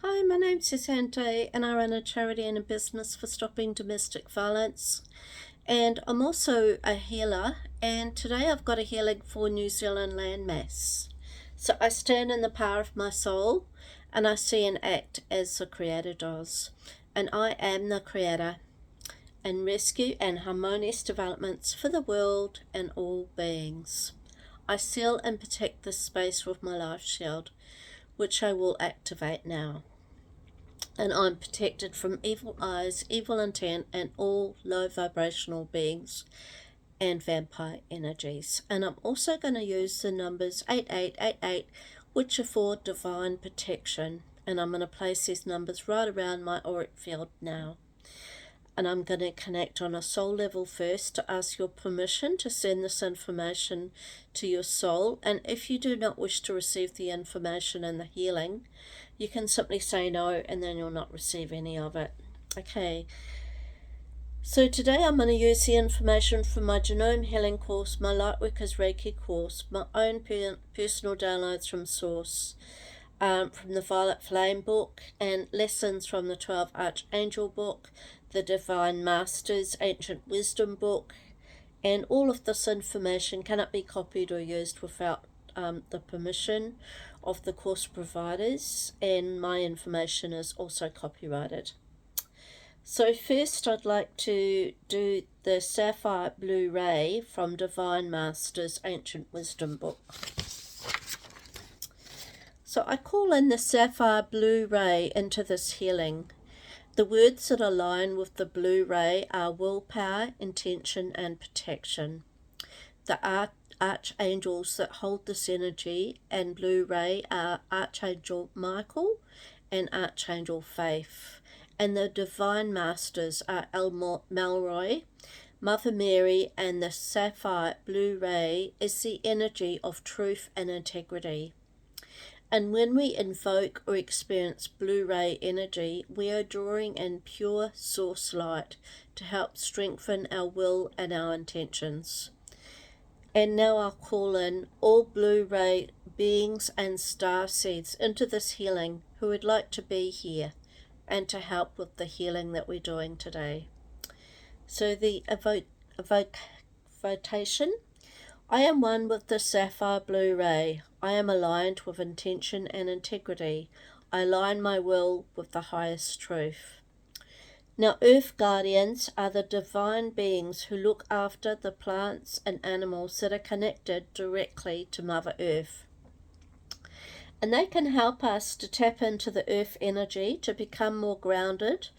Hi, my name's Sasante and I run a charity and a business for stopping domestic violence. And I'm also a healer, and today I've got a healing for New Zealand landmass. So I stand in the power of my soul and I see and act as the Creator does. And I am the Creator and rescue and harmonious developments for the world and all beings. I seal and protect this space with my life shield, which I will activate now. And I'm protected from evil eyes, evil intent, and all low vibrational beings and vampire energies. And I'm also going to use the numbers 8888, which are for divine protection. And I'm going to place these numbers right around my auric field now. And I'm going to connect on a soul level first to ask your permission to send this information to your soul. And if you do not wish to receive the information and the healing, you can simply say no and then you'll not receive any of it. Okay, so today I'm going to use the information from my Genome Healing course, my Lightworkers Reiki course, my own personal downloads from Source, from the Violet Flame book, and lessons from the 12 Archangel book, the Divine Masters Ancient Wisdom book, and all of this information cannot be copied or used without the permission of the course providers, and my information is also copyrighted. So first I'd like to do the Sapphire Blue Ray from Divine Masters Ancient Wisdom book. So I call in the Sapphire Blue Ray into this healing. The words that align with the blue ray are willpower, intention, and protection. The archangels that hold this energy and blue ray are Archangel Michael and Archangel Faith. And the divine masters are El Malroy, Mother Mary, and the sapphire blue ray is the energy of truth and integrity. And when we invoke or experience blue ray energy, we are drawing in pure source light to help strengthen our will and our intentions. And now I'll call in all blue ray beings and star seeds into this healing who would like to be here and to help with the healing that we're doing today. So the votation: I am one with the sapphire blue ray. I am aligned with intention and integrity. I align my will with the highest truth. Now, Earth Guardians are the divine beings who look after the plants and animals that are connected directly to Mother Earth. And they can help us to tap into the earth energy to become more grounded,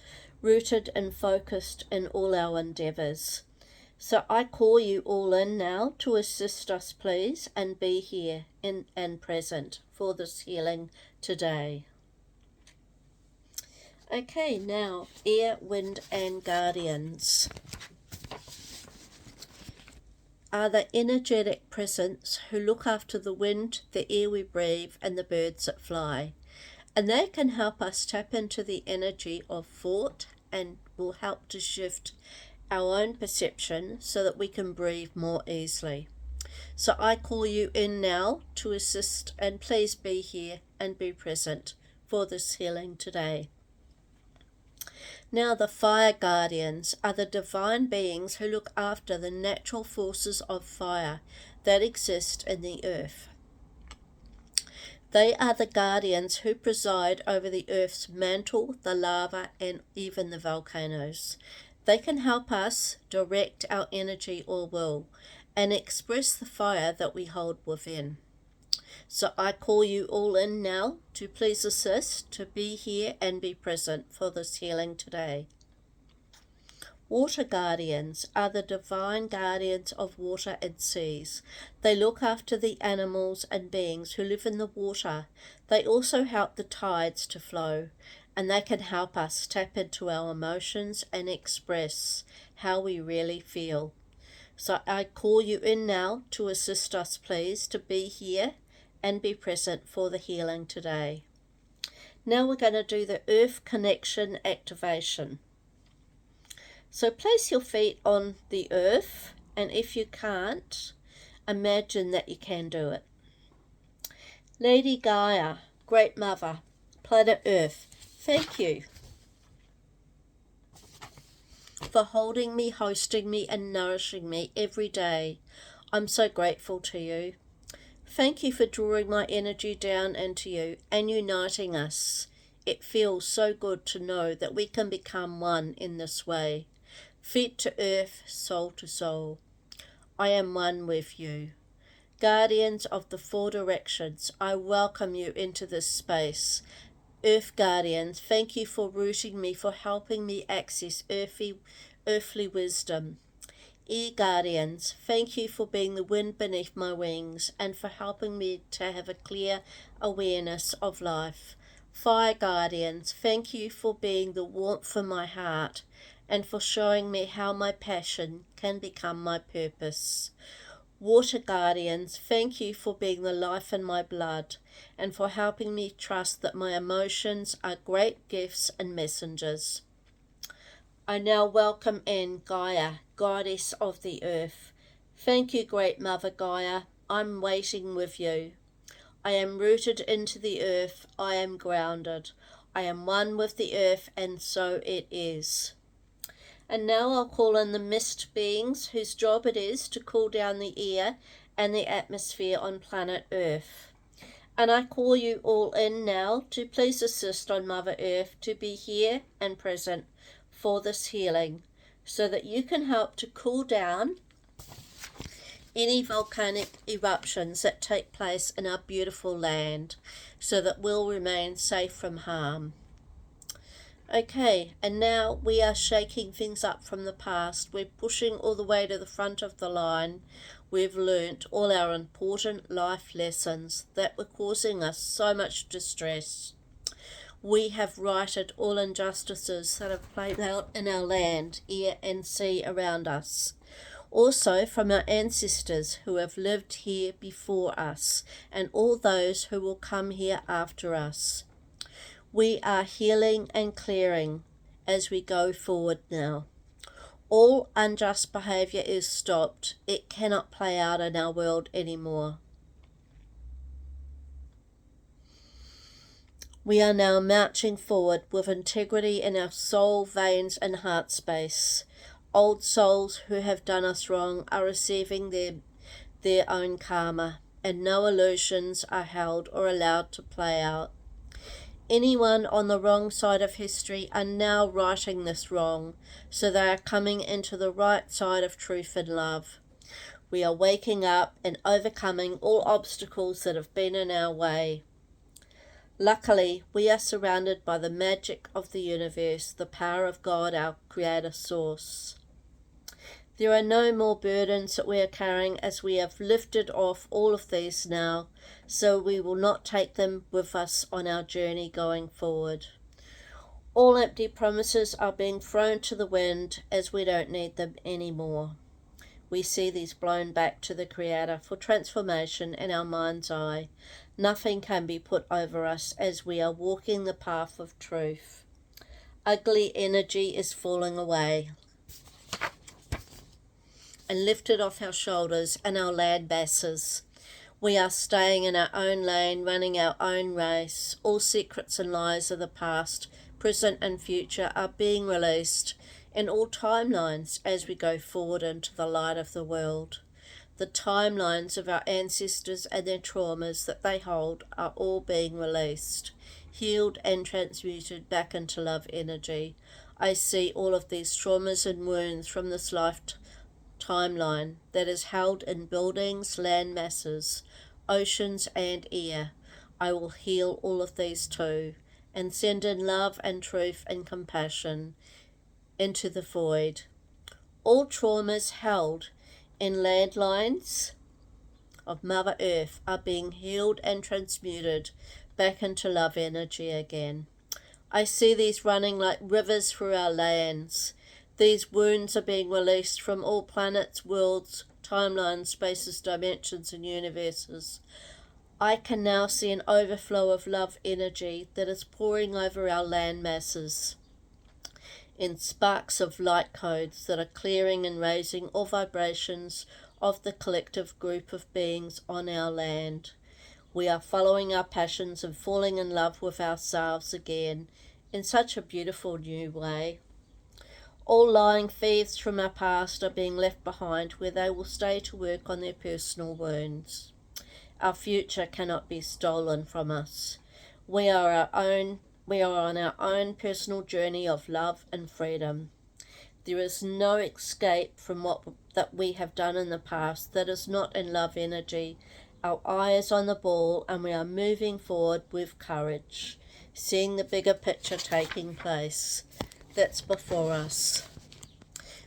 rooted and focused in all our endeavours. So I call you all in now to assist us, please, and be here and present for this healing today. Okay, now, air, wind and guardians are the energetic presence who look after the wind, the air we breathe, and the birds that fly. And they can help us tap into the energy of thought and will help to shift our own perception so that we can breathe more easily. So I call you in now to assist, and please be here and be present for this healing today. Now the fire guardians are the divine beings who look after the natural forces of fire that exist in the earth. They are the guardians who preside over the earth's mantle, the lava, and even the volcanoes. They can help us direct our energy or will and express the fire that we hold within. So I call you all in now to please assist, to be here and be present for this healing today. Water guardians are the divine guardians of water and seas. They look after the animals and beings who live in the water. They also help the tides to flow, and they can help us tap into our emotions and express how we really feel. So I call you in now to assist us, please, to be here and be present for the healing today. Now we're going to do the earth connection activation. So place your feet on the earth, and if you can't, imagine that you can do it. Lady Gaia, Great Mother, Planet Earth, Thank you for holding me, hosting me, and nourishing me every day. I'm so grateful to you. Thank you for drawing my energy down into you and uniting us. It feels so good to know that we can become one in this way. Feet to earth, soul to soul. I am one with you. Guardians of the four directions, I welcome you into this space. Earth Guardians, thank you for rooting me, for helping me access earthly wisdom. Air Guardians, thank you for being the wind beneath my wings and for helping me to have a clear awareness of life. Fire Guardians, thank you for being the warmth for my heart and for showing me how my passion can become my purpose. Water Guardians, thank you for being the life in my blood and for helping me trust that my emotions are great gifts and messengers. I now welcome in Gaia, Goddess of the Earth. Thank you, Great Mother Gaia. I'm waiting with you. I am rooted into the earth. I am grounded. I am one with the earth, and so it is. And now I'll call in the mist beings whose job it is to cool down the air and the atmosphere on planet Earth. And I call you all in now to please assist on Mother Earth to be here and present for this healing so that you can help to cool down any volcanic eruptions that take place in our beautiful land so that we'll remain safe from harm. Okay, and now we are shaking things up from the past. We're pushing all the way to the front of the line. We've learnt all our important life lessons that were causing us so much distress. We have righted all injustices that have played out in our land, air and sea around us. Also from our ancestors who have lived here before us and all those who will come here after us. We are healing and clearing as we go forward now. All unjust behaviour is stopped. It cannot play out in our world anymore. We are now marching forward with integrity in our soul, veins and heart space. Old souls who have done us wrong are receiving their own karma, and no illusions are held or allowed to play out. Anyone on the wrong side of history are now righting this wrong, so they are coming into the right side of truth and love. We are waking up and overcoming all obstacles that have been in our way. Luckily, we are surrounded by the magic of the universe, the power of God, our Creator Source. There are no more burdens that we are carrying as we have lifted off all of these now, so we will not take them with us on our journey going forward. All empty promises are being thrown to the wind as we don't need them anymore. We see these blown back to the Creator for transformation in our mind's eye. Nothing can be put over us as we are walking the path of truth. Ugly energy is falling away and lifted off our shoulders and our land masses. We are staying in our own lane, running our own race. All secrets and lies of the past, present and future are being released in all timelines as we go forward into the light of the world. The timelines of our ancestors and their traumas that they hold are all being released, healed and transmuted back into love energy. I see all of these traumas and wounds from this life timeline that is held in buildings, land masses, oceans and air. I will heal all of these too and send in love and truth and compassion into the void. All traumas held in landlines of Mother Earth are being healed and transmuted back into love energy again. I see these running like rivers through our lands. These wounds are being released from all planets, worlds, timelines, spaces, dimensions and universes. I can now see an overflow of love energy that is pouring over our land masses in sparks of light codes that are clearing and raising all vibrations of the collective group of beings on our land. We are following our passions and falling in love with ourselves again in such a beautiful new way. All lying thieves from our past are being left behind where they will stay to work on their personal wounds. Our future cannot be stolen from us. We are on our own personal journey of love and freedom. There is no escape from what that we have done in the past that is not in love energy. Our eye is on the ball and we are moving forward with courage, seeing the bigger picture taking place that's before us.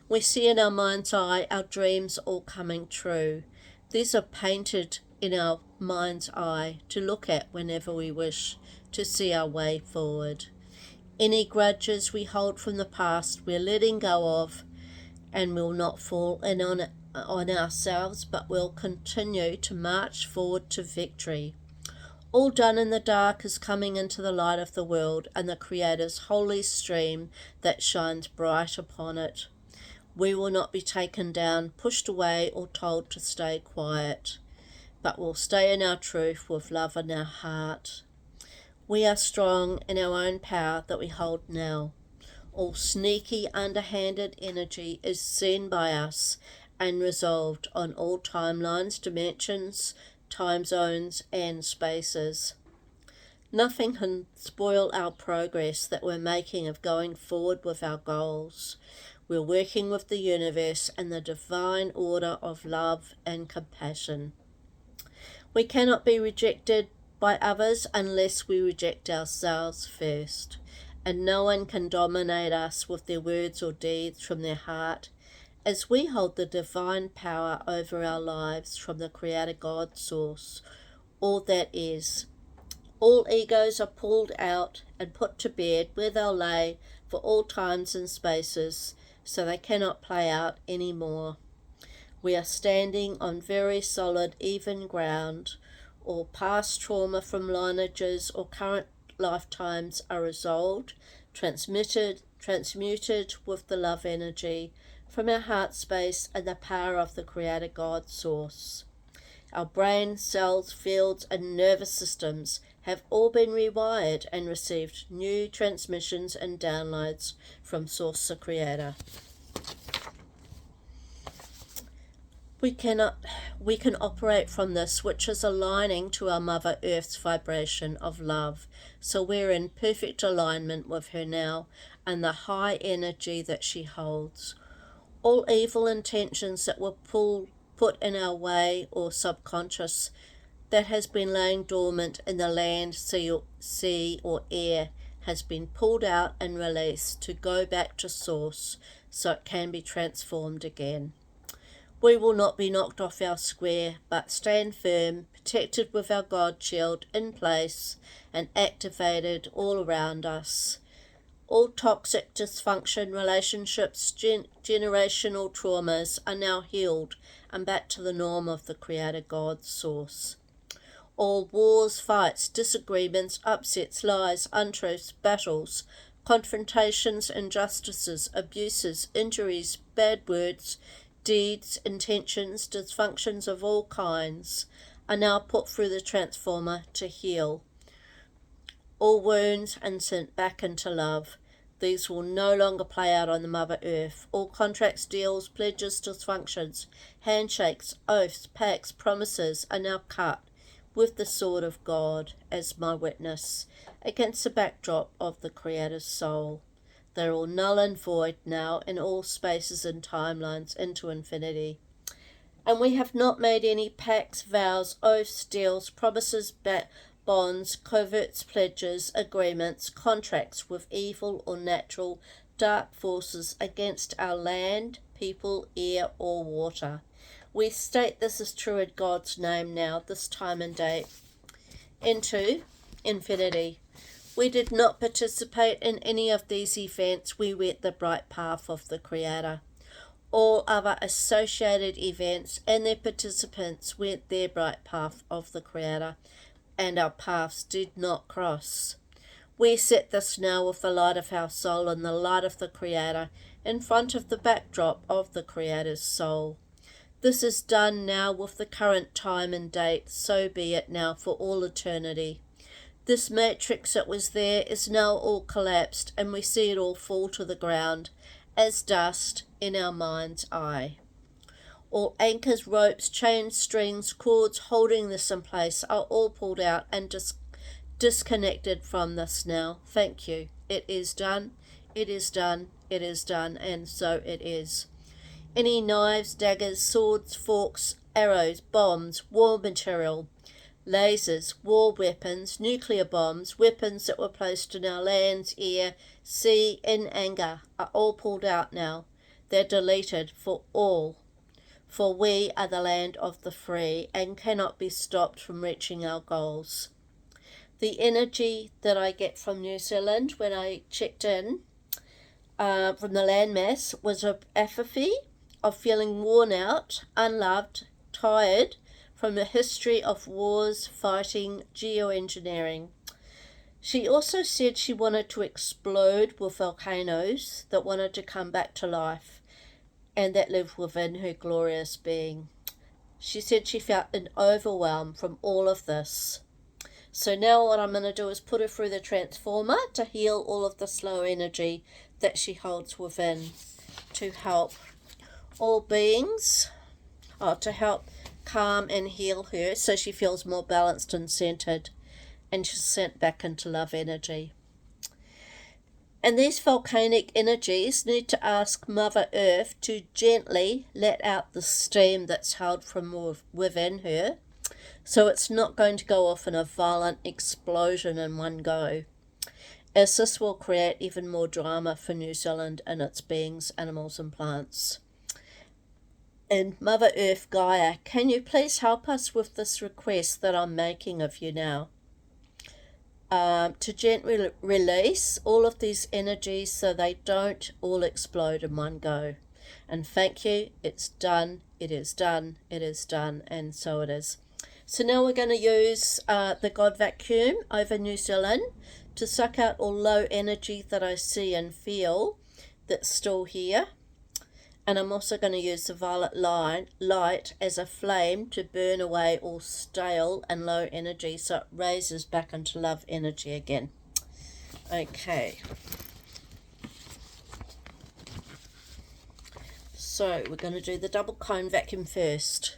We see in our mind's eye our dreams all coming true. These are painted in our mind's eye to look at whenever we wish to see our way forward. Any grudges we hold from the past we're letting go of, and will not fall in on ourselves, but will continue to march forward to victory. All done in the dark is coming into the light of the world and the Creator's holy stream that shines bright upon it. We will not be taken down, pushed away, or told to stay quiet, but will stay in our truth with love in our heart. We are strong in our own power that we hold now. All sneaky, underhanded energy is seen by us and resolved on all timelines, dimensions, time zones, and spaces. Nothing can spoil our progress that we're making of going forward with our goals. We're working with the universe and the divine order of love and compassion. We cannot be rejected by others unless we reject ourselves first, and no one can dominate us with their words or deeds from their heart, as we hold the divine power over our lives from the Creator God Source, all that is. All egos are pulled out and put to bed where they'll lay for all times and spaces, so they cannot play out any more. We are standing on very solid, even ground. All past trauma from lineages or current lifetimes are resolved, transmuted with the love energy from our heart space and the power of the Creator God Source. Our brain, cells, fields, and nervous systems have all been rewired and received new transmissions and downloads from Source the Creator. We can operate from this, which is aligning to our Mother Earth's vibration of love. So we're in perfect alignment with her now and the high energy that she holds. All evil intentions that were put in our way or subconscious that has been laying dormant in the land, sea or air has been pulled out and released to go back to Source so it can be transformed again. We will not be knocked off our square, but stand firm, protected with our God shield in place and activated all around us. All toxic dysfunction, relationships, generational traumas are now healed and back to the norm of the Creator God Source. All wars, fights, disagreements, upsets, lies, untruths, battles, confrontations, injustices, abuses, injuries, bad words, deeds, intentions, dysfunctions of all kinds are now put through the transformer to heal all wounds and sent back into love. These will no longer play out on the Mother Earth. All contracts, deals, pledges, dysfunctions, handshakes, oaths, pacts, promises are now cut with the sword of God as my witness against the backdrop of the Creator's soul. They're all null and void now in all spaces and timelines into infinity. And we have not made any pacts, vows, oaths, deals, promises, bonds, coverts, pledges, agreements, contracts with evil or natural dark forces against our land, people, air, or water. We state this is true in God's name now, this time and date, into infinity. We did not participate in any of these events. We went the bright path of the Creator. All other associated events and their participants went their bright path of the Creator, and our paths did not cross. We set this now with the light of our soul and the light of the Creator in front of the backdrop of the Creator's soul. This is done now with the current time and date, so be it now for all eternity. This matrix that was there is now all collapsed, and we see it all fall to the ground as dust in our mind's eye. All anchors, ropes, chains, strings, cords holding this in place are all pulled out and disconnected from this now. Thank you. It is done. It is done. It is done. And so it is. Any knives, daggers, swords, forks, arrows, bombs, war material, lasers, war weapons, nuclear bombs, weapons that were placed in our lands, air, sea, in anger, are all pulled out now. They're deleted for all. For we are the land of the free and cannot be stopped from reaching our goals. The energy that I get from New Zealand when I checked in from the landmass was of apathy, of feeling worn out, unloved, tired from the history of wars, fighting, geoengineering. She also said she wanted to explode with volcanoes that wanted to come back to life and that live within her glorious being. She said she felt an overwhelm from all of this. So now what I'm going to do is put her through the transformer to heal all of the slow energy that she holds within, to help all beings, to help calm and heal her so she feels more balanced and centered, and she's sent back into love energy. And these volcanic energies need to ask Mother Earth to gently let out the steam that's held from within her, so it's not going to go off in a violent explosion in one go, as this will create even more drama for New Zealand and its beings, animals and plants. And Mother Earth Gaia, can you please help us with this request that I'm making of you now? To gently release all of these energies so they don't all explode in one go. And thank you, it's done, it is done, it is done, and so it is. So now we're going to use the God Vacuum over New Zealand to suck out all low energy that I see and feel that's still here. And I'm also going to use the violet light as a flame to burn away all stale and low energy so it raises back into love energy again. Okay. So we're going to do the double cone vacuum first.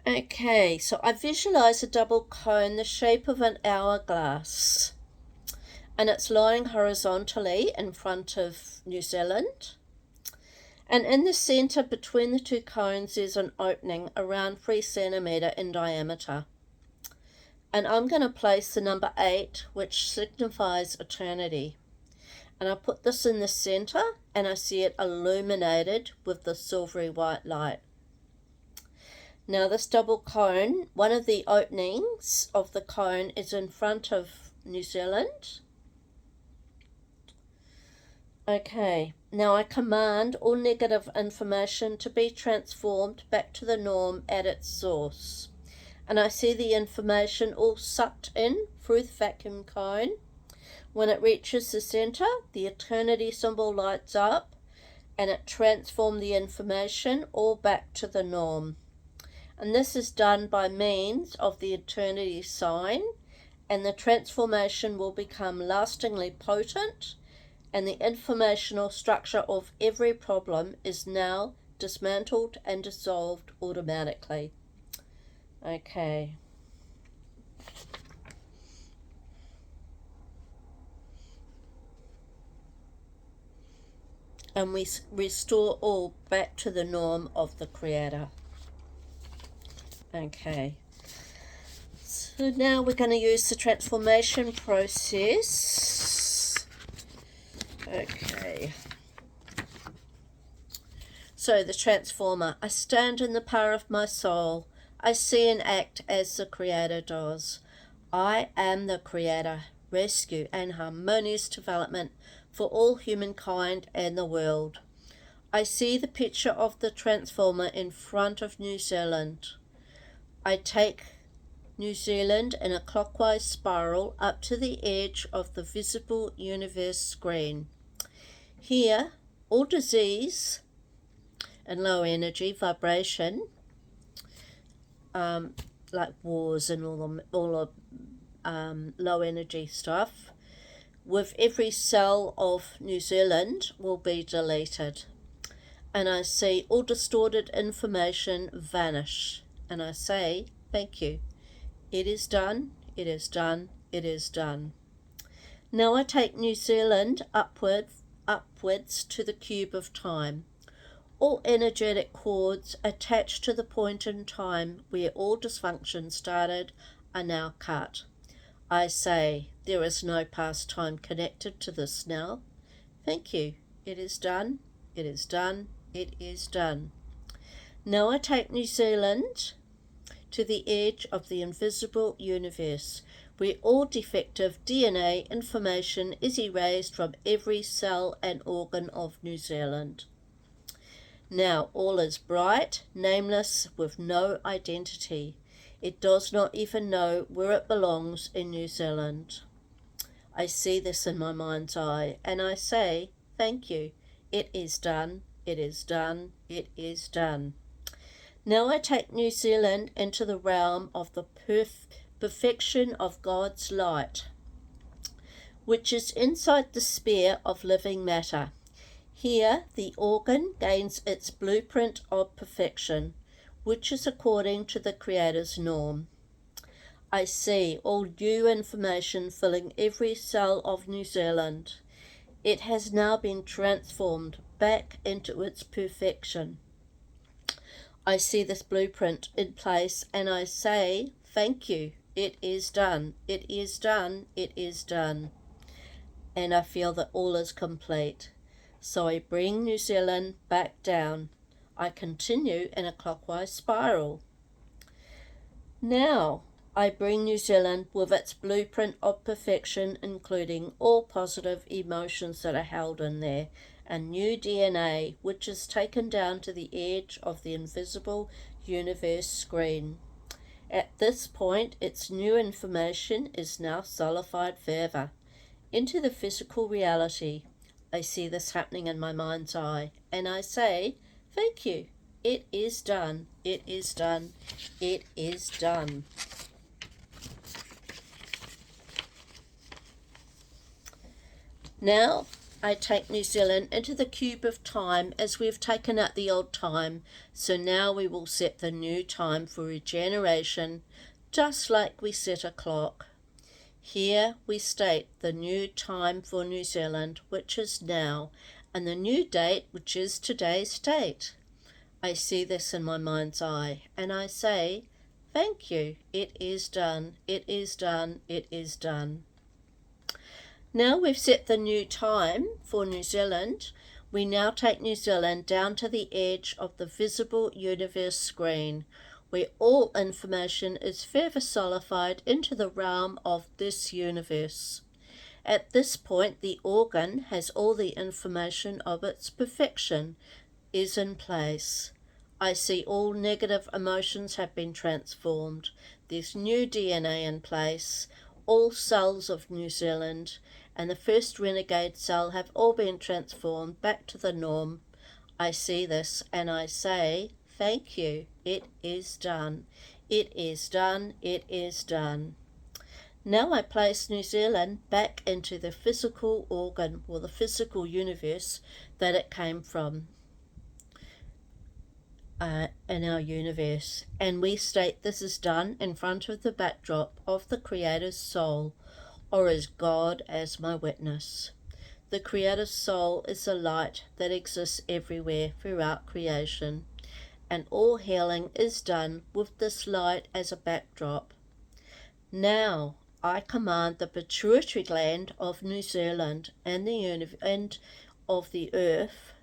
Okay, so I visualize a double cone the shape of an hourglass. And it's lying horizontally in front of New Zealand. And in the center between the two cones is an opening around 3 centimeters in diameter. And I'm going to place the number 8, which signifies eternity. And I put this in the center and I see it illuminated with the silvery white light. Now this double cone, one of the openings of the cone is in front of New Zealand. Okay, now I command all negative information to be transformed back to the norm at its source. And I see the information all sucked in through the vacuum cone. When it reaches the center, the eternity symbol lights up and it transforms the information all back to the norm. And this is done by means of the eternity sign, and the transformation will become lastingly potent, and the informational structure of every problem is now dismantled and dissolved automatically. Okay. And we restore all back to the norm of the Creator. Okay. So now we're going to use the transformation process. Okay. So the transformer. I stand in the power of my soul. I see and act as the Creator does. I am the Creator. Rescue and harmonious development for all humankind and the world. I see the picture of the transformer in front of New Zealand. I take New Zealand in a clockwise spiral up to the edge of the visible universe screen. Here, all disease and low energy vibration, like wars and all low energy stuff, with every cell of New Zealand will be deleted. And I see all distorted information vanish. And I say, thank you. It is done, it is done, it is done. Now I take New Zealand upwards to the cube of time. All energetic cords attached to the point in time where all dysfunction started are now cut. I say, there is no past time connected to this now. Thank you. It is done. It is done. It is done. Now I take New Zealand to the edge of the invisible universe, where all defective DNA information is erased from every cell and organ of New Zealand. Now all is bright, nameless, with no identity. It does not even know where it belongs in New Zealand. I see this in my mind's eye, and I say, thank you. It is done, it is done, it is done. Now I take New Zealand into the realm of the perfection of God's light, which is inside the sphere of living matter. Here the organ gains its blueprint of perfection, which is according to the Creator's norm. I see all new information filling every cell of New Zealand. It has now been transformed back into its perfection. I see this blueprint in place and I say, thank you. It is done. It is done. It is done. And I feel that all is complete. So I bring New Zealand back down. I continue in a clockwise spiral. Now I bring New Zealand with its blueprint of perfection, including all positive emotions that are held in there, and new DNA, which is taken down to the edge of the invisible universe screen. At this point, its new information is now solidified further into the physical reality. I see this happening in my mind's eye, and I say, thank you. It is done. It is done. It is done. Now I take New Zealand into the cube of time as we've taken out the old time. So now we will set the new time for regeneration, just like we set a clock. Here we state the new time for New Zealand, which is now, and the new date, which is today's date. I see this in my mind's eye, and I say, thank you. It is done. It is done. It is done. Now we've set the new time for New Zealand. We now take New Zealand down to the edge of the visible universe screen, where all information is further solidified into the realm of this universe. At this point, the organ has all the information of its perfection is in place. I see all negative emotions have been transformed. There's new DNA in place. All cells of New Zealand and the first renegade cell have all been transformed back to the norm. I see this and I say, thank you. It is done. It is done. It is done. Now I place New Zealand back into the physical organ or the physical universe that it came from in our universe. And we state this is done in front of the backdrop of the Creator's soul, or as God as my witness. The Creator's soul is a light that exists everywhere throughout creation, and all healing is done with this light as a backdrop. Now I command the pituitary gland of New Zealand and of the earth,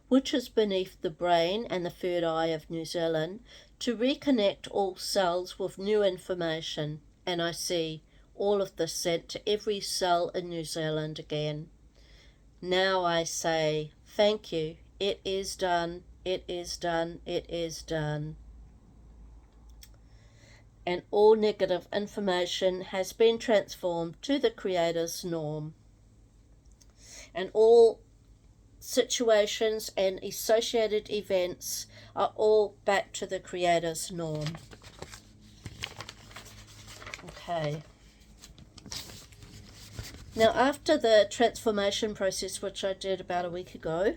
which is beneath the brain and the third eye of New Zealand, to reconnect all cells with new information, and I see all of this sent to every cell in New Zealand again. Now I say, thank you, it is done, it is done, it is done. And all negative information has been transformed to the Creator's norm. And all situations and associated events are all back to the Creator's norm. Okay. Now, after the transformation process, which I did about a week ago,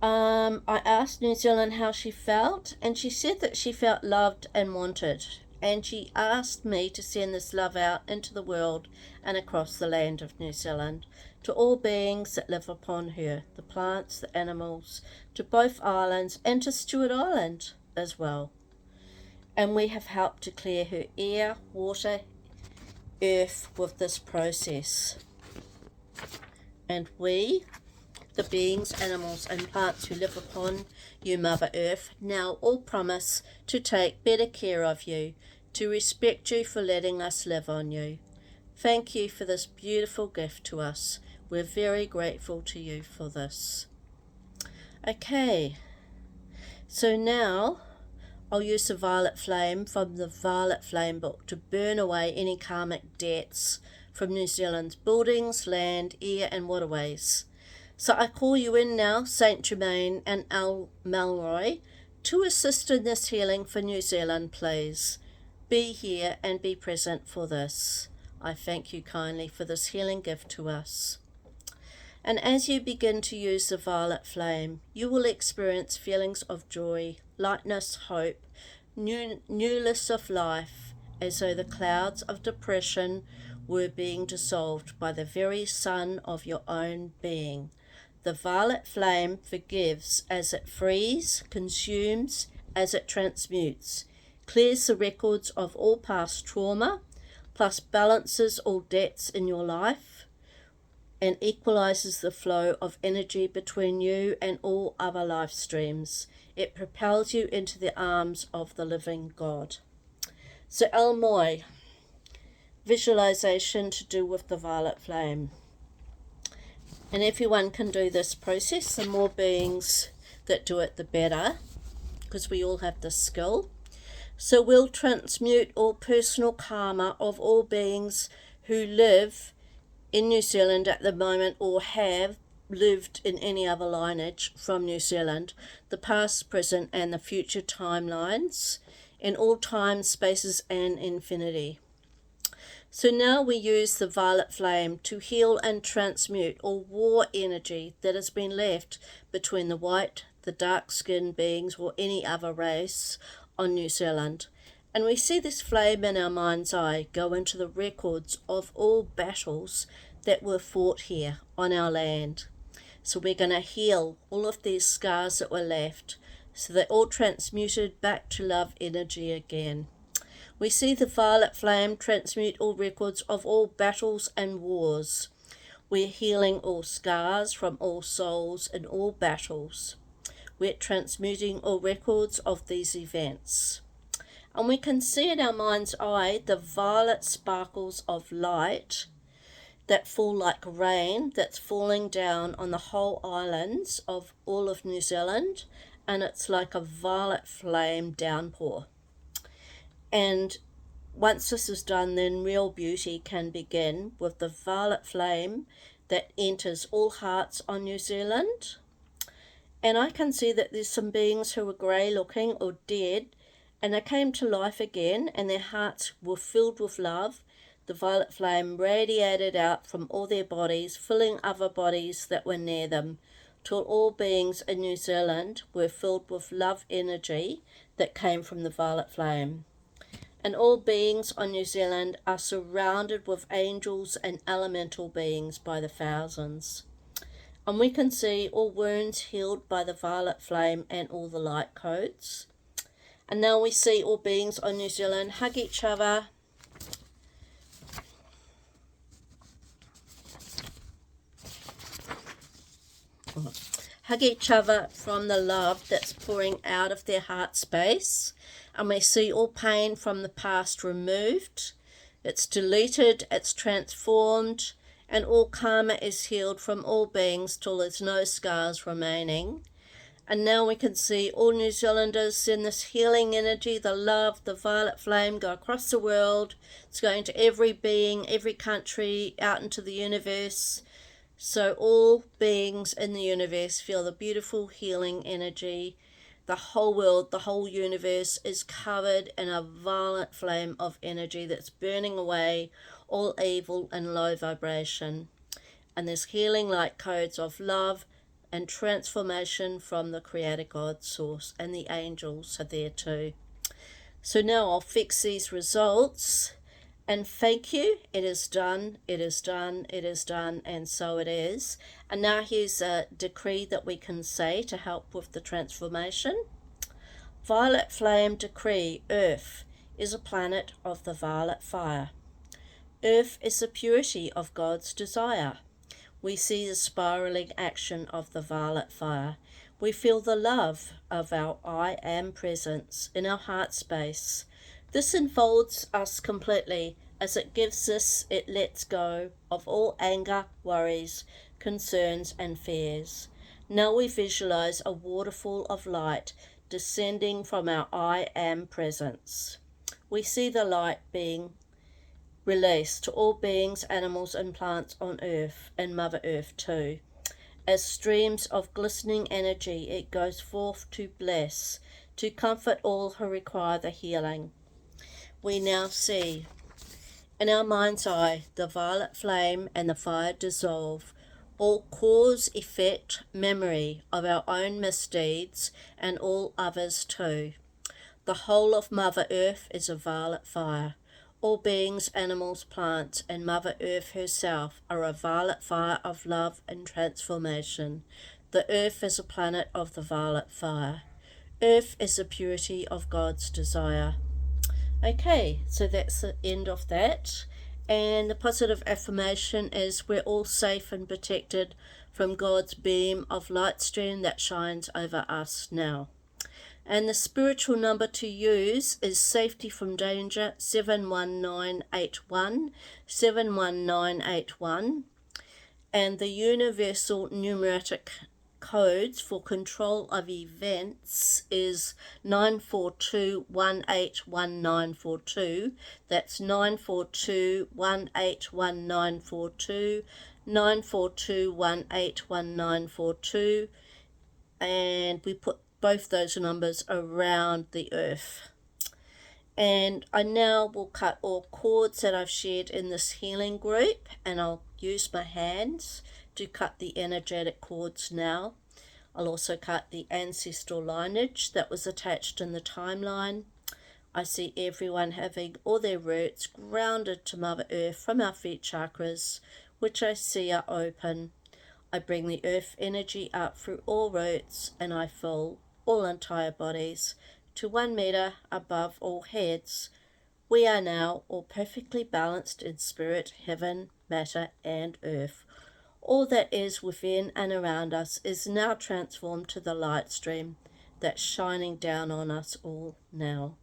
I asked New Zealand how she felt, and she said that she felt loved and wanted. And she asked me to send this love out into the world and across the land of New Zealand to all beings that live upon her, the plants, the animals, to both islands, and to Stewart Island as well. And we have helped to clear her air, water, earth with this process. And we, the beings, animals, and plants who live upon you, Mother Earth, now all promise to take better care of you, to respect you for letting us live on you. Thank you for this beautiful gift to us. We're very grateful to you for this. Okay, so now I'll use the Violet Flame from the Violet Flame book to burn away any karmic debts from New Zealand's buildings, land, air and waterways. So I call you in now, Saint Germain and Al Malroy, to assist in this healing for New Zealand, please. Be here and be present for this. I thank you kindly for this healing gift to us. And as you begin to use the Violet Flame, you will experience feelings of joy, lightness, hope, newness of life, as though the clouds of depression were being dissolved by the very sun of your own being. The Violet Flame forgives as it frees, consumes as it transmutes, clears the records of all past trauma, plus balances all debts in your life, and equalizes the flow of energy between you and all other life streams. It propels you into the arms of the living God. So El Moi, visualization to do with the Violet Flame. And everyone can do this process. The more beings that do it, the better, because we all have this skill. So we'll transmute all personal karma of all beings who live in New Zealand at the moment or have lived in any other lineage from New Zealand, the past, present and the future timelines in all time, spaces and infinity. So now we use the Violet Flame to heal and transmute all war energy that has been left between the white, the dark-skinned beings or any other race on New Zealand. And we see this flame in our mind's eye go into the records of all battles that were fought here on our land. So we're going to heal all of these scars that were left, so they're all transmuted back to love energy again. We see the Violet Flame transmute all records of all battles and wars. We're healing all scars from all souls in all battles. We're transmuting all records of these events. And we can see in our mind's eye the violet sparkles of light that fall like rain that's falling down on the whole islands of all of New Zealand, and it's like a violet flame downpour. And once this is done, then real beauty can begin with the Violet Flame that enters all hearts on New Zealand. And I can see that there's some beings who were grey looking or dead, and they came to life again and their hearts were filled with love. The Violet Flame radiated out from all their bodies, filling other bodies that were near them, till all beings in New Zealand were filled with love energy that came from the Violet Flame. And all beings on New Zealand are surrounded with angels and elemental beings by the thousands. And we can see all wounds healed by the Violet Flame and all the light codes. And now we see all beings on New Zealand hug each other. Hug each other from the love that's pouring out of their heart space. And we see all pain from the past removed. It's deleted, it's transformed, and all karma is healed from all beings till there's no scars remaining. And now we can see all New Zealanders in this healing energy, the love, the Violet Flame go across the world. It's going to every being, every country, out into the universe. So all beings in the universe feel the beautiful healing energy The whole world, the whole universe is covered in a violent flame of energy that's burning away all evil and low vibration. And there's healing light codes of love and transformation from the Creator God source, and the angels are there too. So now I'll fix these results and thank you. It is done, it is done, it is done, and so it is. And now here's a decree that we can say to help with the transformation. Violet flame decree. Earth is a planet of the violet fire. Earth is the purity of God's desire. We see the spiraling action of the violet fire. We feel the love of our I Am presence in our heart space. This enfolds us completely as it gives us, it lets go of all anger, worries, concerns and fears. Now we visualize a waterfall of light descending from our I Am presence. We see the light being released to all beings, animals and plants on Earth, and Mother Earth too. As streams of glistening energy, it goes forth to bless, to comfort all who require the healing. We now see, in our mind's eye, the violet flame and the fire dissolve, all cause, effect, memory of our own misdeeds and all others too. The whole of Mother Earth is a violet fire. All beings, animals, plants, and Mother Earth herself are a violet fire of love and transformation. The Earth is a planet of the violet fire. Earth is the purity of God's desire. Okay, so that's the end of that. And the positive affirmation is we're all safe and protected from God's beam of light stream that shines over us now. And the spiritual number to use is safety from danger, 71981, 71981. And the universal numeric codes for control of events is 942181942. That's 942181942, 942181942. And we put both those numbers around the Earth. And I now will cut all cords that I've shared in this healing group, and I'll use my hands to cut the energetic cords now. I'll also cut the ancestral lineage that was attached in the timeline. I see everyone having all their roots grounded to Mother Earth from our feet chakras, which I see are open. I bring the earth energy up through all roots, and I fill all entire bodies to 1 meter above all heads. We are now all perfectly balanced in spirit, heaven, matter, and earth. All that is within and around us is now transformed to the light stream that's shining down on us all now.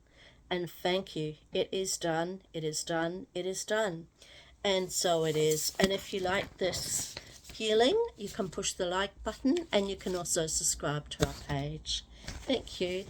And thank you. It is done. It is done. It is done. And so it is. And if you like this healing, you can push the like button, and you can also subscribe to our page. Thank you.